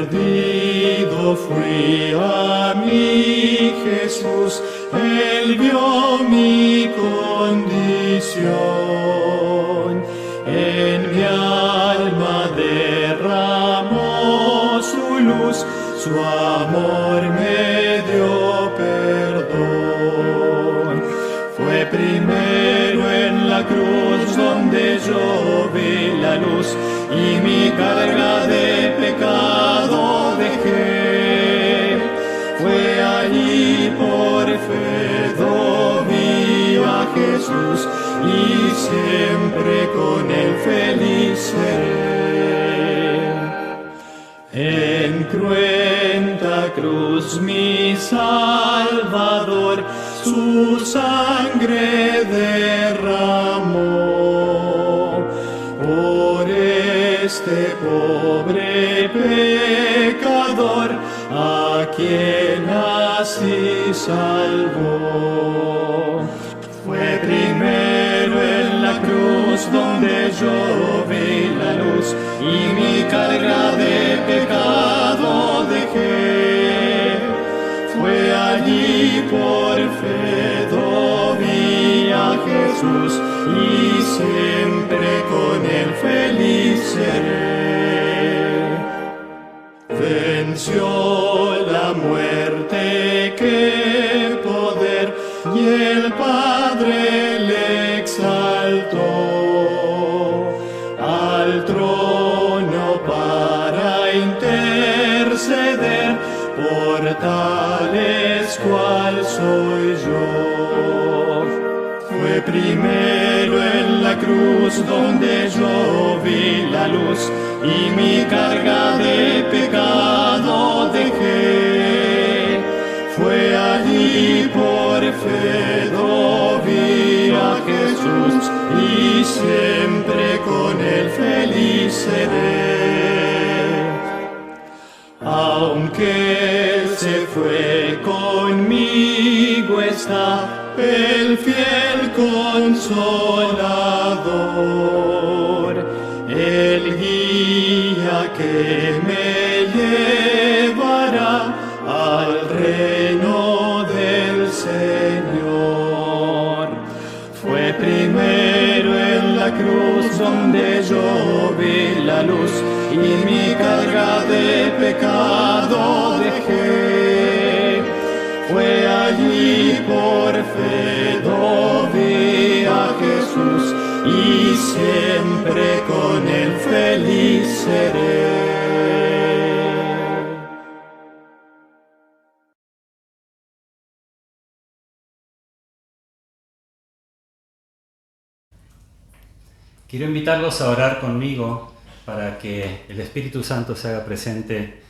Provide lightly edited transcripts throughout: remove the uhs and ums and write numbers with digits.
perdido fui a mi Jesús, Él vio mi condición. En mi alma derramó su luz, su amor me dio perdón. Fue primero en la cruz donde yo vi la luz y mi carga de pecado dejé. Fue allí por fe vi a Jesús y siempre con él feliz seré. En cruenta cruz mi Salvador su sangre derramó. Por este pobre pecador a quien así salvó. Fue primero en la cruz donde yo vi la luz y mi carga de pecado dejé. Fue allí por fe vi a Jesús y siempre con él feliz seré. Venció la muerte, qué poder, y el Padre le exaltó al trono para interceder por tales cual soy yo. Fue primero en la cruz donde yo vi la luz y mi carga de pecado dejé. Fue allí por fe vi a Jesús y siempre con él feliz seré. Aunque él se fue, conmigo está el fiel consolador, el guía que me llevará al reino del Señor. Fue primero en la cruz donde yo vi la luz y mi carga de pecado dejé. Fue allí por fe vi a Jesús y siempre con él feliz seré. Quiero invitarlos a orar conmigo para que el Espíritu Santo se haga presente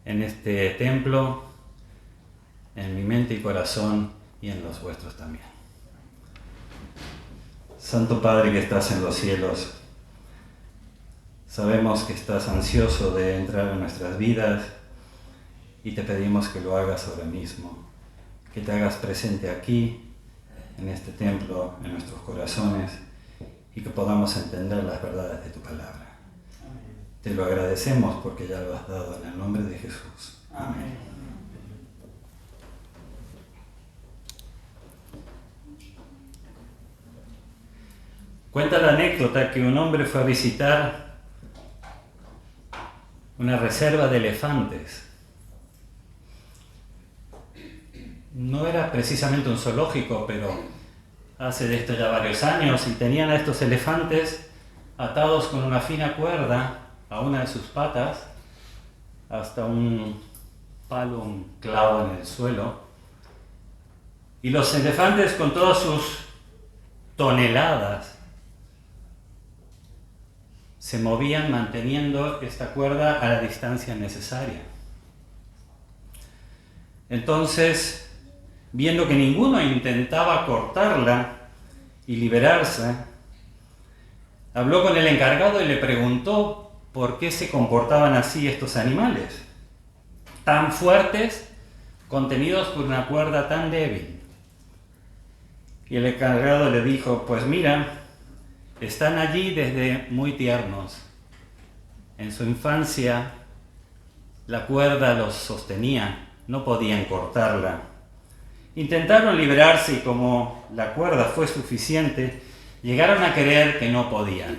en este templo, en mi mente y corazón y en los vuestros también. Santo Padre que estás en los cielos, sabemos que estás ansioso de entrar en nuestras vidas y te pedimos que lo hagas ahora mismo, que te hagas presente aquí, en este templo, en nuestros corazones, y que podamos entender las verdades de tu palabra. Te lo agradecemos porque ya lo has dado en el nombre de Jesús. Amén. Cuenta la anécdota que un hombre fue a visitar una reserva de elefantes. No era precisamente un zoológico, pero hace de esto ya varios años, y tenían a estos elefantes atados con una fina cuerda a una de sus patas hasta un palo, un clavo en el suelo. Y los elefantes, con todas sus toneladas, se movían manteniendo esta cuerda a la distancia necesaria. Entonces, viendo que ninguno intentaba cortarla y liberarse, habló con el encargado y le preguntó por qué se comportaban así estos animales, tan fuertes, contenidos por una cuerda tan débil. Y el encargado le dijo: pues mira, están allí desde muy tiernos. En su infancia La cuerda los sostenía, no podían cortarla. Intentaron liberarse y como la cuerda fue suficiente, llegaron a creer que no podían.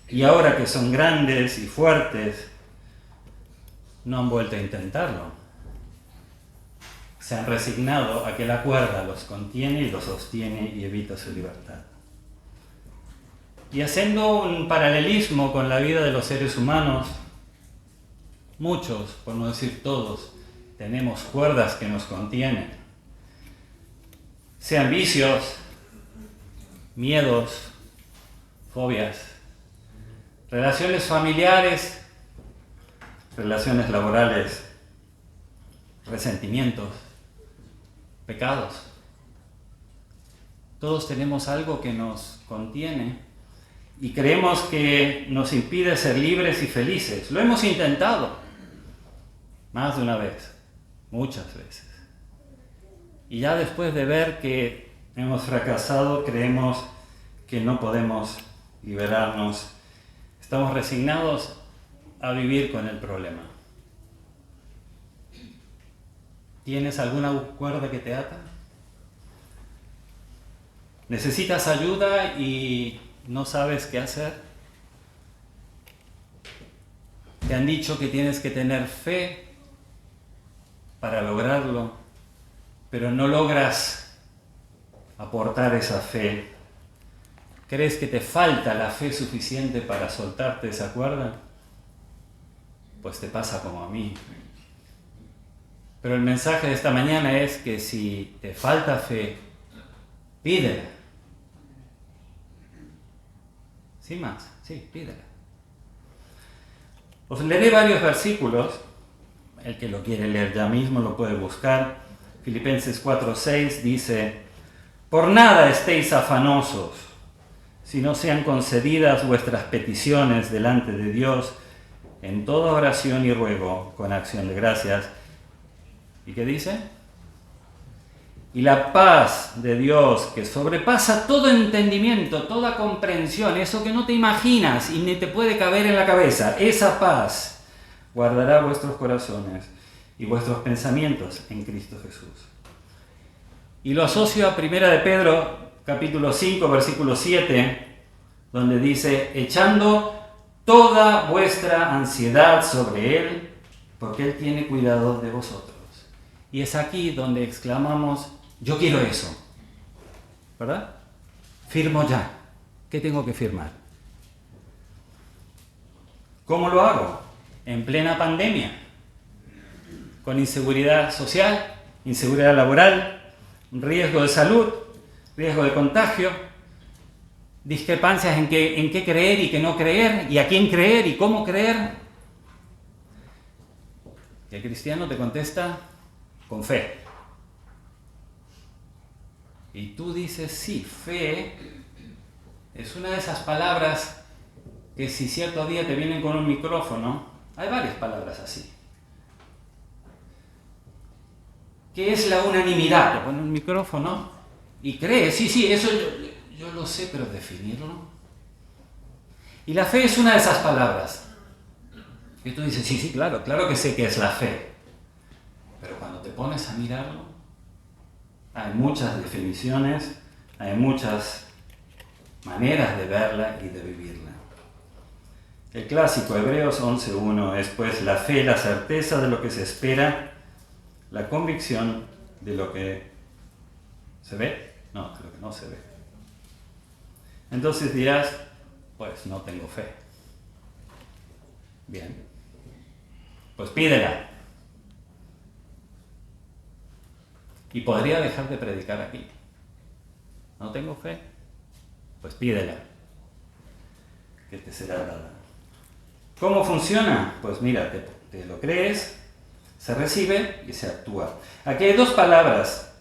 Y ahora que son grandes y fuertes, no han vuelto a intentarlo. Se han resignado a que la cuerda los contiene y los sostiene y evita su libertad. Y haciendo un paralelismo con la vida de los seres humanos, muchos, por no decir todos, tenemos cuerdas que nos contienen. Sean vicios, miedos, fobias, relaciones familiares, relaciones laborales, resentimientos, pecados. Todos tenemos algo que nos contiene y creemos que nos impide ser libres y felices. Lo hemos intentado más de una vez, muchas veces. Y ya después de ver que hemos fracasado, creemos que no podemos liberarnos. Estamos resignados a vivir con el problema. ¿Tienes alguna cuerda que te ata? ¿Necesitas ayuda y no sabes qué hacer? ¿Te han dicho que tienes que tener fe para lograrlo, pero no logras aportar esa fe? ¿Crees que te falta la fe suficiente para soltarte esa cuerda? Pues te pasa como a mí. Pero el mensaje de esta mañana es que si te falta fe, pídela. Sin más, sí, pídela. Os leeré varios versículos. El que lo quiere leer ya mismo lo puede buscar. Filipenses 4:6 dice: por nada estéis afanosos, si no sean concedidas vuestras peticiones delante de Dios en toda oración y ruego con acción de gracias. ¿Y qué dice? Y la paz de Dios, que sobrepasa todo entendimiento, toda comprensión, eso que no te imaginas y ni te puede caber en la cabeza, esa paz guardará vuestros corazones y vuestros pensamientos en Cristo Jesús. Y lo asocio a 1 de Pedro, capítulo 5, versículo 7, donde dice: echando toda vuestra ansiedad sobre Él, porque Él tiene cuidado de vosotros. Y es aquí donde exclamamos: yo quiero eso, ¿verdad? Firmo ya. ¿Qué tengo que firmar? ¿Cómo lo hago? En plena pandemia, con inseguridad social, inseguridad laboral, riesgo de salud, riesgo de contagio, discrepancias en qué creer y qué no creer, y a quién creer y cómo creer. Y el cristiano te contesta con fe. Y tú dices: sí, fe es una de esas palabras que si cierto día te vienen con un micrófono, hay varias palabras así. ¿Qué es la unanimidad? Te pone un micrófono y crees, sí, eso yo lo sé, pero definirlo. Y la fe es una de esas palabras que tú dices: sí, claro que sé qué es la fe. Pero cuando te pones a mirarlo, hay muchas definiciones, hay muchas maneras de verla y de vivirla. El clásico Hebreos 11:1 es pues la fe, la certeza de lo que se espera, la convicción de lo que se ve, no, de lo que no se ve. Entonces dirás: pues no tengo fe. Bien, pues pídela. Y podría dejar de predicar aquí. ¿No tengo fe? Pues pídela, que te será dada. ¿Cómo funciona? Pues mira, te lo crees, se recibe y se actúa. Aquí hay dos palabras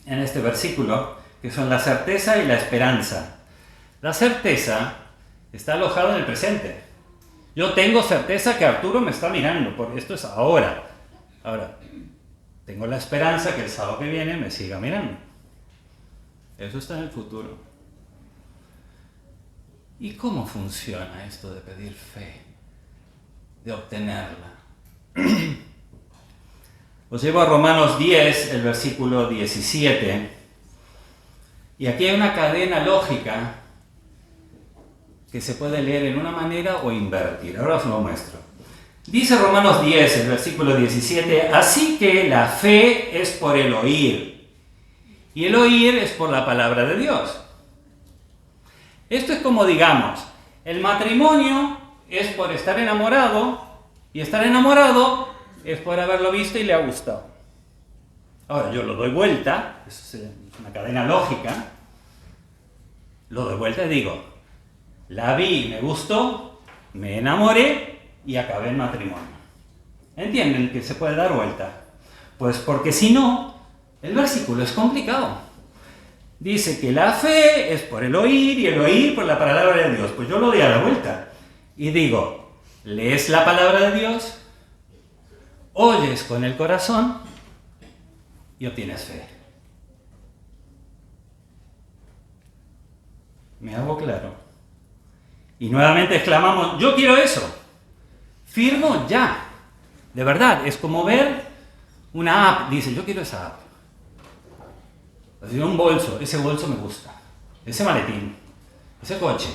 en este versículo que son la certeza y la esperanza. La certeza está alojada en el presente. Yo tengo certeza que Arturo me está mirando, porque esto es ahora. Ahora, tengo la esperanza que el sábado que viene me siga mirando. Eso está en el futuro. ¿Y cómo funciona esto de pedir fe? De obtenerla. Os llevo a Romanos 10, el versículo 17. Y aquí hay una cadena lógica que se puede leer en una manera o invertir. Ahora os lo muestro. Dice Romanos 10, el versículo 17, así que la fe es por el oír, y el oír es por la palabra de Dios. Esto es como, digamos, el matrimonio es por estar enamorado, y estar enamorado es por haberlo visto y le ha gustado. Ahora, yo lo doy vuelta, es una cadena lógica, lo doy vuelta y digo, la vi, me gustó, me enamoré y acabé el matrimonio. ¿Entienden que se puede dar vuelta? Pues porque si no, el versículo es complicado. Dice que la fe es por el oír y el oír por la palabra de Dios. Pues yo lo doy a la vuelta y digo, lees la palabra de Dios, oyes con el corazón y obtienes fe. ¿Me hago claro? Y nuevamente exclamamos, yo quiero eso. Firmo ya. De verdad, es como ver una app. Dice, yo quiero esa app. Así, un bolso, ese bolso me gusta. Ese maletín, ese coche,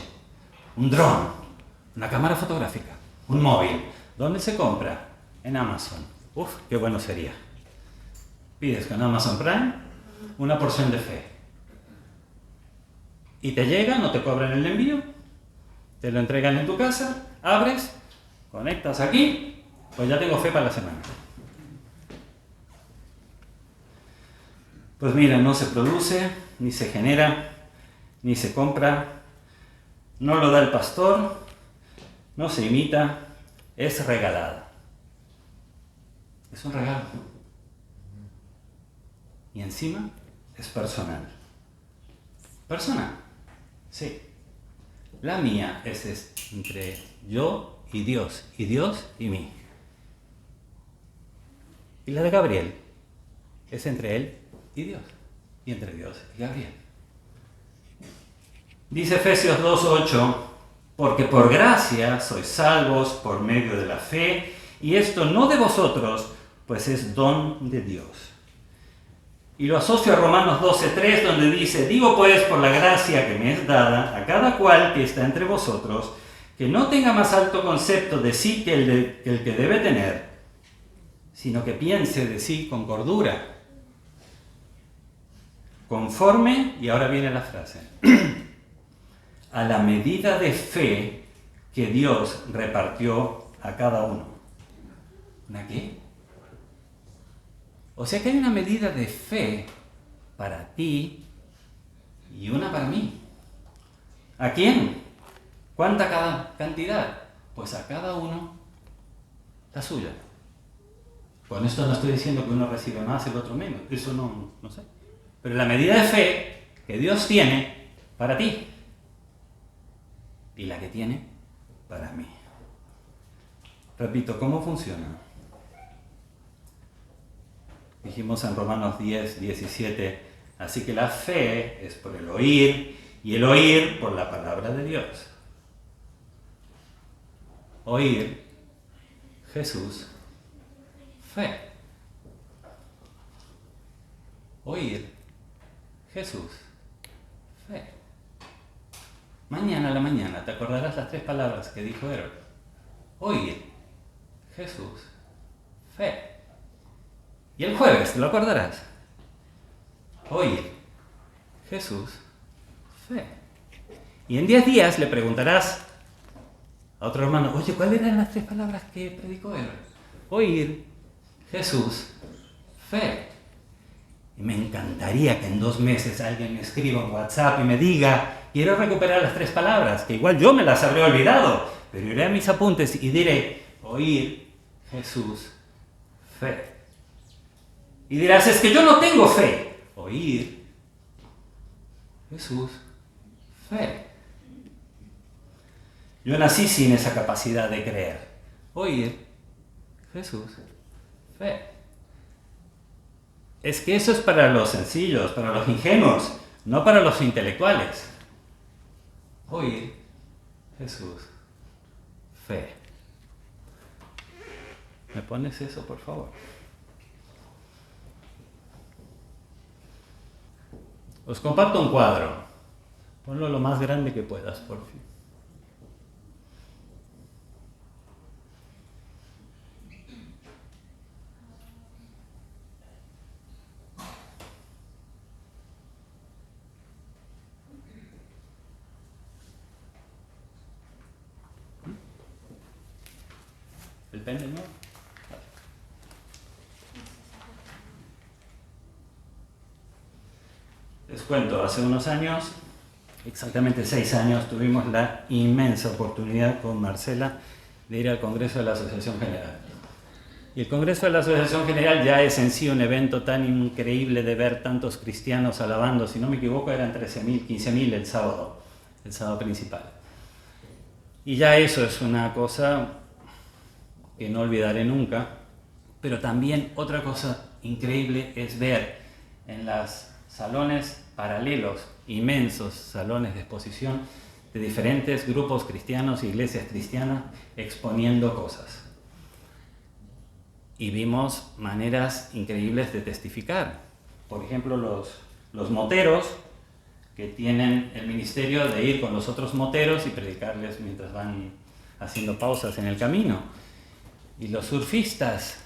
un dron, una cámara fotográfica, un móvil. ¿Dónde se compra? En Amazon. Uf, qué bueno sería. Pides con Amazon Prime una porción de fe. Y te llega, no te cobran el envío, te lo entregan en tu casa, abres, conectas aquí, pues ya tengo fe para la semana. Pues mira, no se produce, ni se genera, ni se compra, no lo da el pastor, no se imita, es regalada. Es un regalo. Y encima es personal. Personal, sí. La mía es entre yo y Dios y mí. Y la de Gabriel es entre él y Dios, y entre Dios y Gabriel. Dice Efesios 2:8, porque por gracia sois salvos por medio de la fe, y esto no de vosotros, pues es don de Dios. Y lo asocio a Romanos 12:3, donde dice, digo pues por la gracia que me es dada a cada cual que está entre vosotros, que no tenga más alto concepto de sí que el que debe tener, sino que piense de sí con cordura, conforme, y ahora viene la frase, a la medida de fe que Dios repartió a cada uno. ¿Una qué? O sea que hay una medida de fe para ti y una para mí. ¿A quién? ¿Cuánta cada cantidad? Pues a cada uno la suya. Con esto no estoy diciendo que uno recibe más y el otro menos. Eso no sé. Pero la medida de fe que Dios tiene para ti y la que tiene para mí. Repito, ¿cómo funciona? Dijimos en Romanos 10:17, así que la fe es por el oír y el oír por la palabra de Dios. Oír, Jesús, fe. Oír, Jesús, fe. Mañana a la mañana te acordarás las 3 palabras que dijo Héroe. Oír, Jesús, fe. Y el jueves te lo acordarás. Oír, Jesús, fe. Y en 10 días le preguntarás a otro hermano, oye, ¿cuáles eran las 3 palabras que predicó Héroe? Oír, Jesús, fe. Y me encantaría que en 2 meses alguien me escriba en WhatsApp y me diga, quiero recuperar las 3 palabras, que igual yo me las habré olvidado, pero iré a mis apuntes y diré, oír, Jesús, fe. Y dirás, es que yo no tengo fe. Oír, Jesús, fe. Yo nací sin esa capacidad de creer. Oír, Jesús, fe. Es que eso es para los sencillos, para los ingenuos, no para los intelectuales. Oír, Jesús, fe. ¿Me pones eso, por favor? Os comparto un cuadro. Ponlo lo más grande que puedas, por fin. ¿El pen de nuevo? Vale. Les cuento, hace unos años, exactamente 6 años, tuvimos la inmensa oportunidad con Marcela de ir al Congreso de la Asociación General. Y el Congreso de la Asociación General ya es en sí un evento tan increíble de ver tantos cristianos alabando. Si no me equivoco, eran 13.000, 15.000 el sábado principal. Y ya eso es una cosa que no olvidaré nunca. Pero también otra cosa increíble es ver en los salones paralelos, inmensos salones de exposición de diferentes grupos cristianos, iglesias cristianas, exponiendo cosas. Y vimos maneras increíbles de testificar. Por ejemplo, los moteros, que tienen el ministerio de ir con los otros moteros y predicarles mientras van haciendo pausas en el camino. Y los surfistas,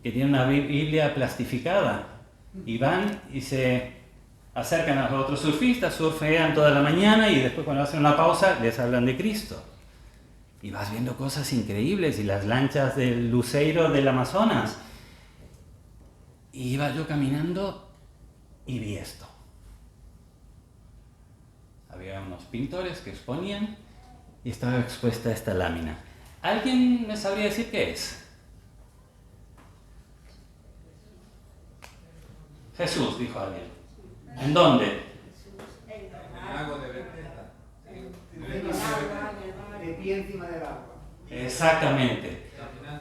que tienen una Biblia plastificada, y van y se acercan a los otros surfistas, surfean toda la mañana y después cuando hacen una pausa les hablan de Cristo. Y vas viendo cosas increíbles, y las lanchas del luceiro del Amazonas. Y iba yo caminando y vi esto. Había unos pintores que exponían y estaba expuesta esta lámina. ¿Alguien me sabría decir qué es? Jesús, dijo alguien. ¿En dónde? En el lago de Bethesda. De pie encima del agua. Exactamente.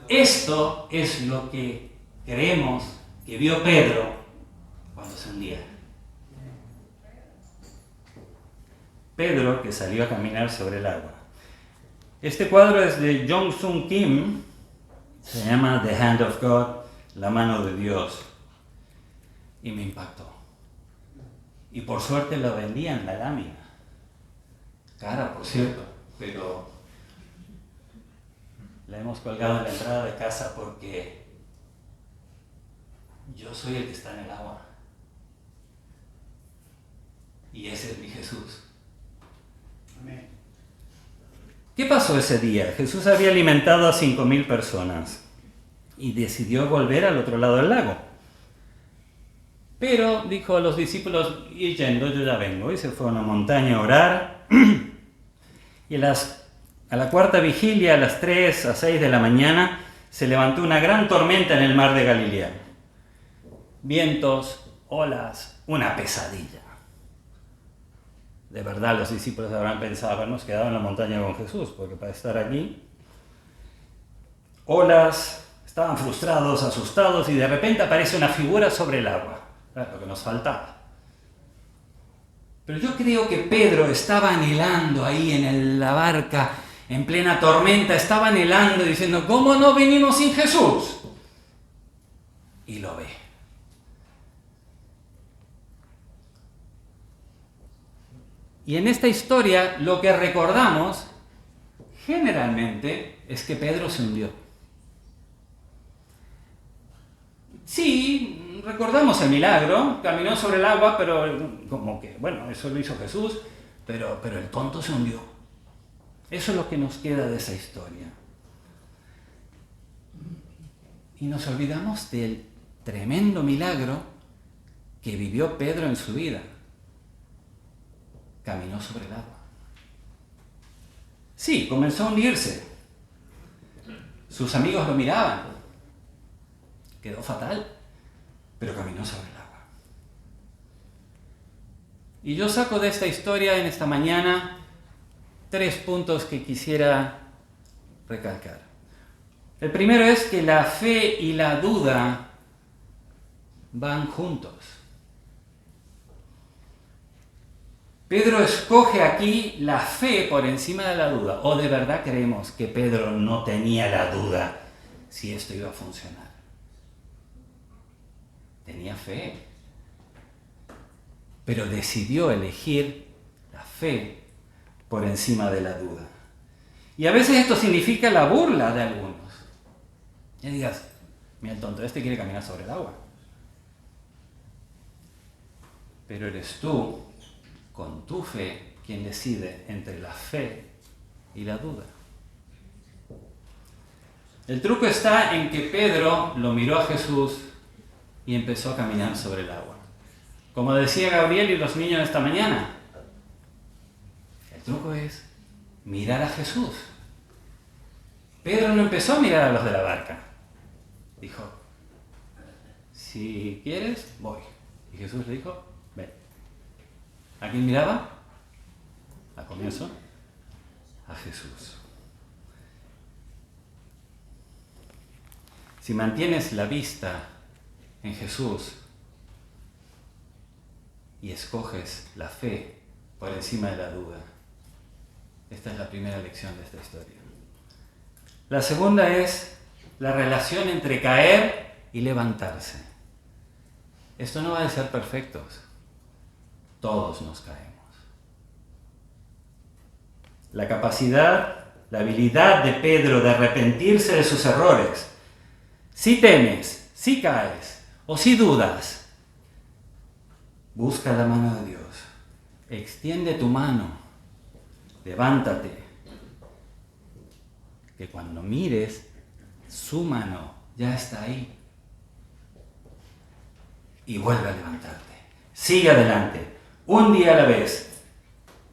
Esto es lo que creemos que vio Pedro cuando se hundía. Pedro que salió a caminar sobre el agua. Este cuadro es de Jong-Sung Kim, se llama The Hand of God, la mano de Dios, y me impactó. Y por suerte lo vendían la lámina. Cara, por cierto, pero la hemos colgado en la entrada de casa porque yo soy el que está en el agua. Y ese es mi Jesús. Amén. ¿Qué pasó ese día? Jesús había alimentado a 5.000 personas y decidió volver al otro lado del lago. Pero dijo a los discípulos, ir yendo, yo ya vengo. Y se fue a una montaña a orar. Y a la cuarta vigilia, a las 3 a 6 de la mañana, se levantó una gran tormenta en el mar de Galilea. Vientos, olas, una pesadilla. De verdad los discípulos habrán pensado, habernos quedado en la montaña con Jesús, porque para estar aquí, olas, estaban frustrados, asustados, y de repente aparece una figura sobre el agua, lo que nos faltaba. Pero yo creo que Pedro estaba anhelando ahí en la barca, en plena tormenta, estaba anhelando, diciendo, ¿cómo no venimos sin Jesús? Y lo ve. Y en esta historia lo que recordamos generalmente es que Pedro se hundió. Sí, recordamos el milagro, caminó sobre el agua, pero como que, bueno, eso lo hizo Jesús, pero el tonto se hundió. Eso es lo que nos queda de esa historia. Y nos olvidamos del tremendo milagro que vivió Pedro en su vida. Caminó sobre el agua. Sí, comenzó a hundirse. Sus amigos lo miraban. Quedó fatal, pero caminó sobre el agua. Y yo saco de esta historia en esta mañana 3 puntos que quisiera recalcar. El primero es que la fe y la duda van juntos. Pedro escoge aquí la fe por encima de la duda. ¿O de verdad creemos que Pedro no tenía la duda si esto iba a funcionar? Tenía fe. pero decidió elegir la fe por encima de la duda. Y a veces esto significa la burla de algunos. Y digas, mira el tonto, este quiere caminar sobre el agua. Pero eres tú, con tu fe, quien decide entre la fe y la duda. El truco está en que Pedro lo miró a Jesús y empezó a caminar sobre el agua. Como decía Gabriel y los niños esta mañana, el truco es mirar a Jesús. Pedro no empezó a mirar a los de la barca. Dijo, si quieres, voy. Y Jesús le dijo, ven. ¿A quién miraba? Al comienzo, a Jesús. Si mantienes la vista en Jesús y escoges la fe por encima de la duda, esta es la primera lección de esta historia. La segunda es la relación entre caer y levantarse. Esto no va a ser perfectos. Todos nos caemos. La capacidad, la habilidad de Pedro de arrepentirse de sus errores. Si temes, si caes o si dudas, busca la mano de Dios. Extiende tu mano. Levántate. Que cuando mires, su mano ya está ahí. Y vuelve a levantarte. Sigue adelante, un día a la vez,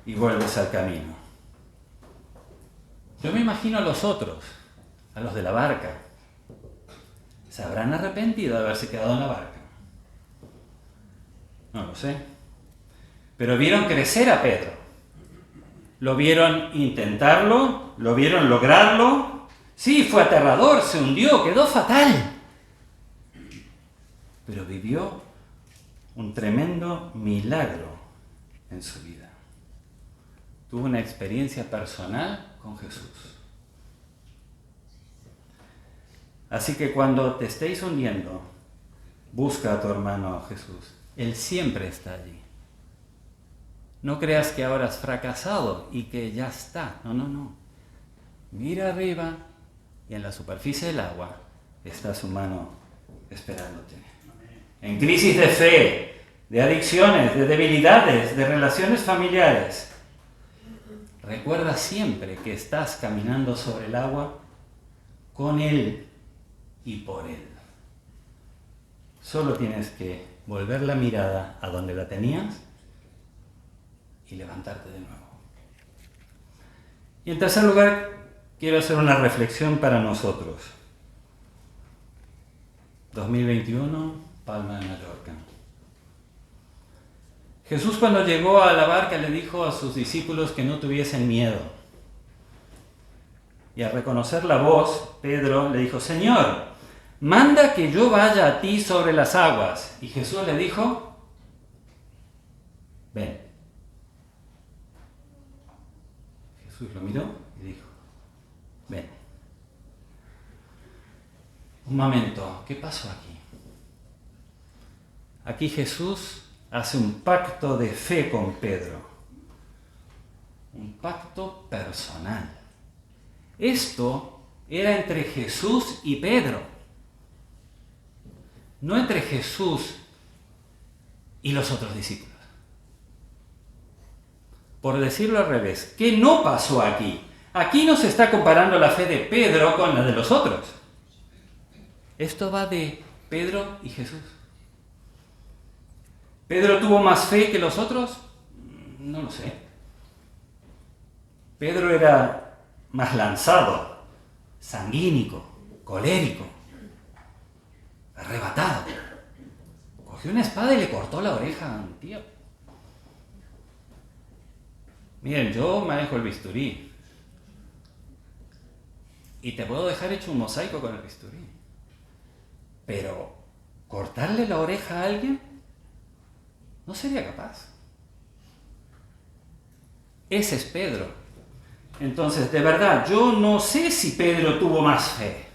y vuelves al camino. Yo me imagino a los otros, a los de la barca. ¿Se habrán arrepentido de haberse quedado en la barca? No lo sé. Pero vieron crecer a Pedro. Lo vieron intentarlo, lo vieron lograrlo. Sí, fue aterrador, se hundió, quedó fatal. Pero vivió un tremendo milagro en su vida. Tuvo una experiencia personal con Jesús. Así que cuando te estéis hundiendo, busca a tu hermano Jesús. Él siempre está allí. No creas que ahora has fracasado y que ya está. No, no, no. Mira arriba y en la superficie del agua está su mano esperándote. En crisis de fe, de adicciones, de debilidades, de relaciones familiares, recuerda siempre que estás caminando sobre el agua con Él y por Él. Solo tienes que volver la mirada a donde la tenías y levantarte de nuevo. Y en tercer lugar, quiero hacer una reflexión para nosotros. 2021, Palma de Mallorca. Jesús, cuando llegó a la barca, le dijo a sus discípulos que no tuviesen miedo. Y al reconocer la voz, Pedro le dijo, Señor, manda que yo vaya a ti sobre las aguas. Y Jesús le dijo, ven. Jesús lo miró y dijo, ven. Un momento, ¿qué pasó aquí? Aquí Jesús hace un pacto de fe con Pedro. Un pacto personal. Esto era entre Jesús y Pedro. No entre Jesús y los otros discípulos. Por decirlo al revés, ¿qué no pasó aquí? Aquí no se está comparando la fe de Pedro con la de los otros. Esto va de Pedro y Jesús. ¿Pedro tuvo más fe que los otros? No lo sé. Pedro era más lanzado, sanguíneo, colérico, arrebatado. Cogió una espada y le cortó la oreja a un tío. Miren, yo manejo el bisturí y te puedo dejar hecho un mosaico con el bisturí. Pero cortarle la oreja a alguien no sería capaz. Ese es Pedro. Entonces, de verdad, yo no sé si Pedro tuvo más fe.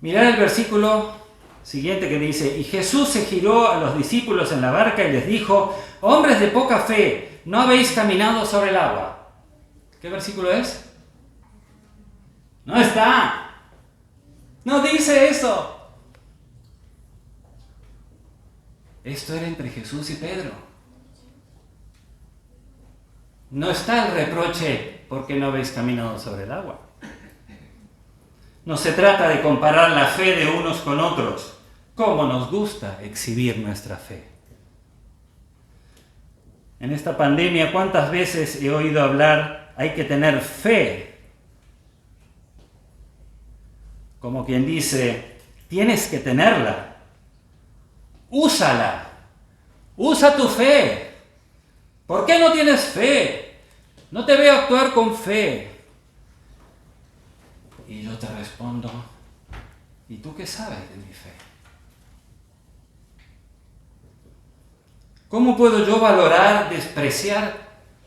Mirad el versículo siguiente que dice, y Jesús se giró a los discípulos en la barca y les dijo, hombres de poca fe, ¿no habéis caminado sobre el agua? ¿Qué versículo es? No está. No dice eso. Esto era entre Jesús y Pedro. No está el reproche porque no habéis caminado sobre el agua. No se trata de comparar la fe de unos con otros. Cómo nos gusta exhibir nuestra fe. En esta pandemia, ¿cuántas veces he oído hablar, hay que tener fe? Como quien dice, tienes que tenerla. Úsala. Usa tu fe. ¿Por qué no tienes fe? No te veo actuar con fe. Y yo te respondo, ¿y tú qué sabes de mi fe? ¿Cómo puedo yo valorar, despreciar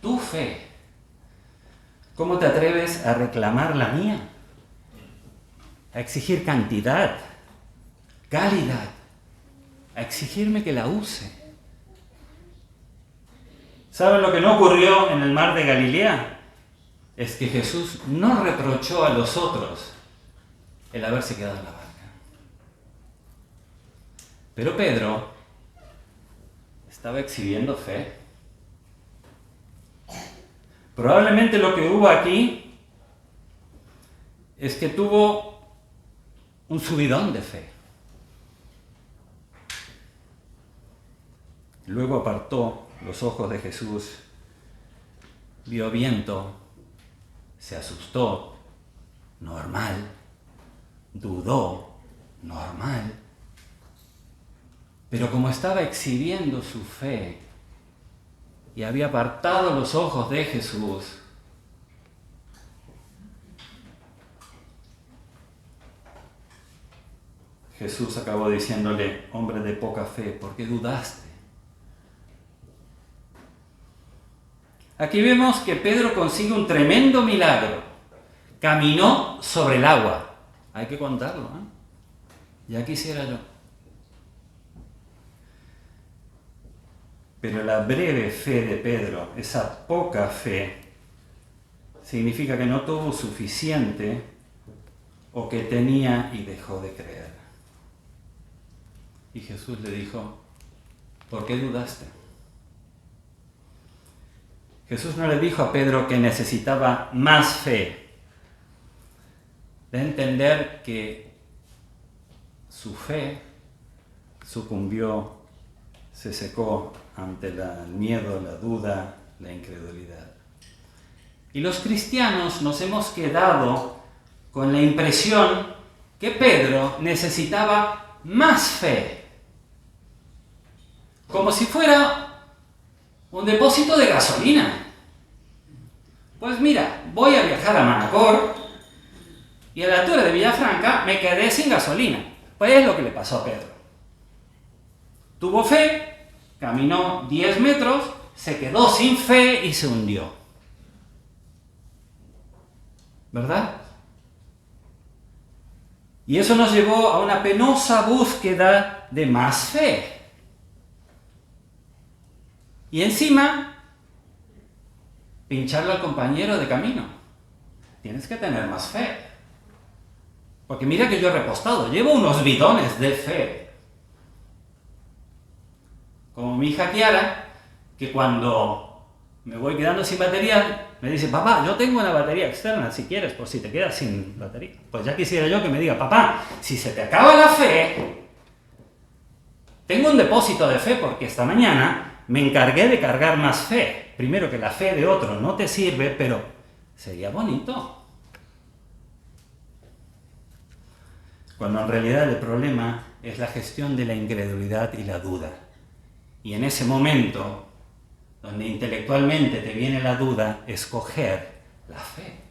tu fe? ¿Cómo te atreves a reclamar la mía? A exigir cantidad, calidad, a exigirme que la use. ¿Saben lo que no ocurrió en el mar de Galilea? Es que Jesús no reprochó a los otros el haberse quedado en la barca. Pero Pedro estaba exhibiendo fe. Probablemente lo que hubo aquí es que tuvo un subidón de fe. Luego apartó los ojos de Jesús, vio viento, se asustó, normal, dudó, normal. Pero como estaba exhibiendo su fe y había apartado los ojos de Jesús, Jesús acabó diciéndole, hombre de poca fe, ¿por qué dudaste? Aquí vemos que Pedro consigue un tremendo milagro. Caminó sobre el agua. Hay que contarlo, ¿eh? Ya quisiera yo. Pero la breve fe de Pedro, esa poca fe, significa que no tuvo suficiente o que tenía y dejó de creer. Y Jesús le dijo, ¿por qué dudaste? Jesús no le dijo a Pedro que necesitaba más fe. De entender que su fe sucumbió, se secó ante el miedo, la duda, la incredulidad. Y los cristianos nos hemos quedado con la impresión que Pedro necesitaba más fe. Como si fuera un depósito de gasolina. Pues mira, voy a viajar a Manacor y a la altura de Villafranca me quedé sin gasolina. Pues es lo que le pasó a Pedro. Tuvo fe, caminó 10 metros, se quedó sin fe y se hundió. ¿Verdad? Y eso nos llevó a una penosa búsqueda de más fe. Y encima, pincharle al compañero de camino. Tienes que tener más fe. Porque mira que yo he repostado, llevo unos bidones de fe. Como mi hija Kiara, que cuando me voy quedando sin batería, me dice, papá, yo tengo una batería externa, si quieres, por si te quedas sin batería. Pues ya quisiera yo que me diga, papá, si se te acaba la fe, tengo un depósito de fe porque esta mañana me encargué de cargar más fe. Primero, que la fe de otro no te sirve, pero sería bonito. Cuando en realidad el problema es la gestión de la incredulidad y la duda. Y en ese momento, donde intelectualmente te viene la duda, escoger la fe.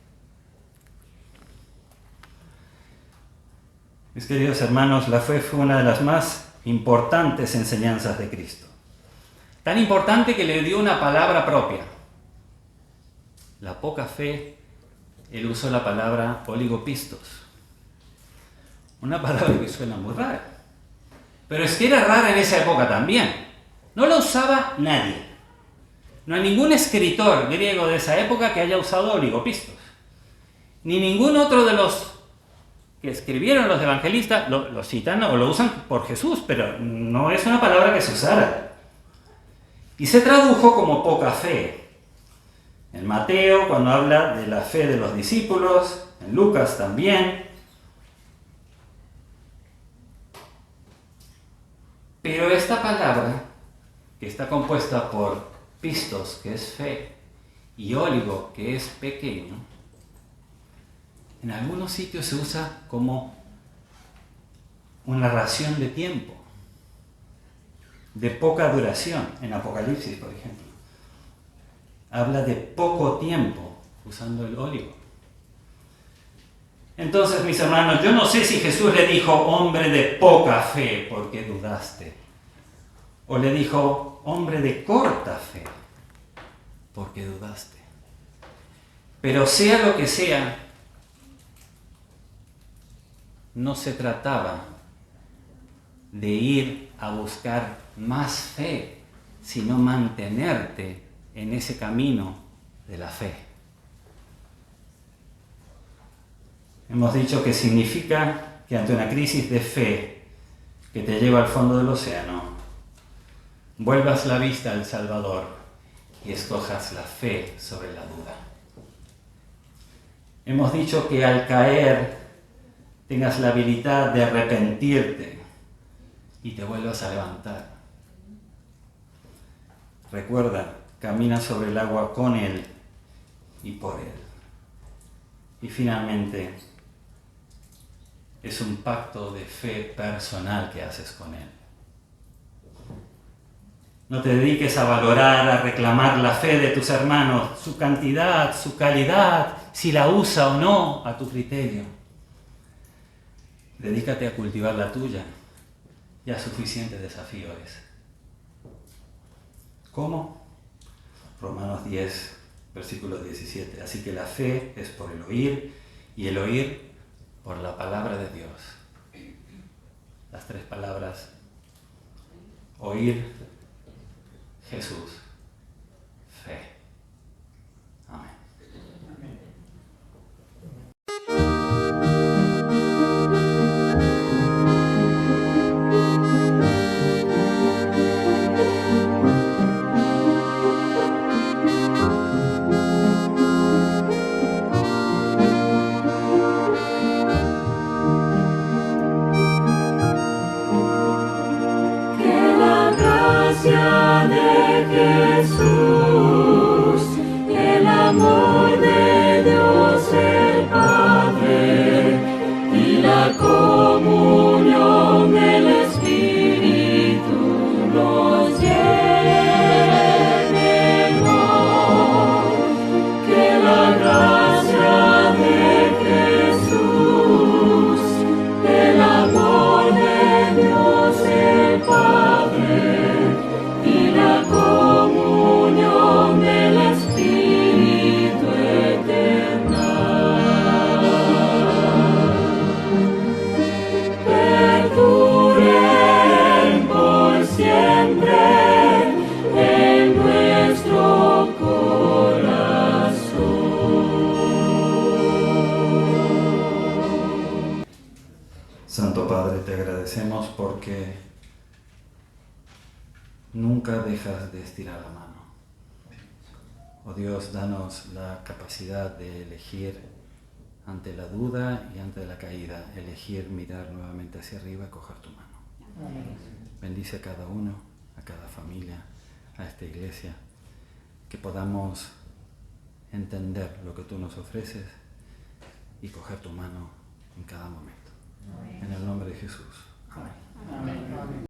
Mis queridos hermanos, la fe fue una de las más importantes enseñanzas de Cristo. Tan importante que le dio una palabra propia. La poca fe, él usó la palabra oligopistos. Una palabra que suena muy rara. Pero es que era rara en esa época también. No la usaba nadie. No hay ningún escritor griego de esa época que haya usado oligopistos. Ni ningún otro de los que escribieron los evangelistas lo citan o lo usan por Jesús, pero no es una palabra que se usara. Y se tradujo como poca fe. En Mateo, cuando habla de la fe de los discípulos, en Lucas también. Pero esta palabra, que está compuesta por pistos, que es fe, y óligo, que es pequeño, en algunos sitios se usa como una ración de tiempo, de poca duración. En Apocalipsis, por ejemplo, habla de poco tiempo usando el óligo. Entonces, mis hermanos, yo no sé si Jesús le dijo hombre de poca fe porque dudaste, o le dijo hombre de corta fe porque dudaste. Pero sea lo que sea, no se trataba de ir a buscar más fe, sino mantenerte en ese camino de la fe. Hemos dicho que significa que ante una crisis de fe que te lleva al fondo del océano, vuelvas la vista al Salvador y escojas la fe sobre la duda. Hemos dicho que al caer tengas la habilidad de arrepentirte y te vuelvas a levantar. Recuerda, camina sobre el agua con Él y por Él. Y finalmente, es un pacto de fe personal que haces con Él. No te dediques a valorar, a reclamar la fe de tus hermanos, su cantidad, su calidad, si la usa o no a tu criterio. Dedícate a cultivar la tuya. Ya suficiente desafío es. ¿Cómo? Romanos 10, versículo 17. Así que la fe es por el oír y el oír por la palabra de Dios. Las tres palabras: oír, Jesús, fe. Amén. De Jesús, el amor de Dios el Padre y la comunión del Espíritu nos llenen hoy. Que la gracia de Jesús, el amor de Dios el Padre y la comunión del Espíritu eternal perduren por siempre en nuestro corazón. Santo Padre, te agradecemos porque nunca dejas de estirar la mano. Oh Dios, danos la capacidad de elegir ante la duda y ante la caída, elegir mirar nuevamente hacia arriba y coger tu mano. Amén. Bendice a cada uno, a cada familia, a esta iglesia, que podamos entender lo que tú nos ofreces y coger tu mano en cada momento. Amén. En el nombre de Jesús. Amén. Amén.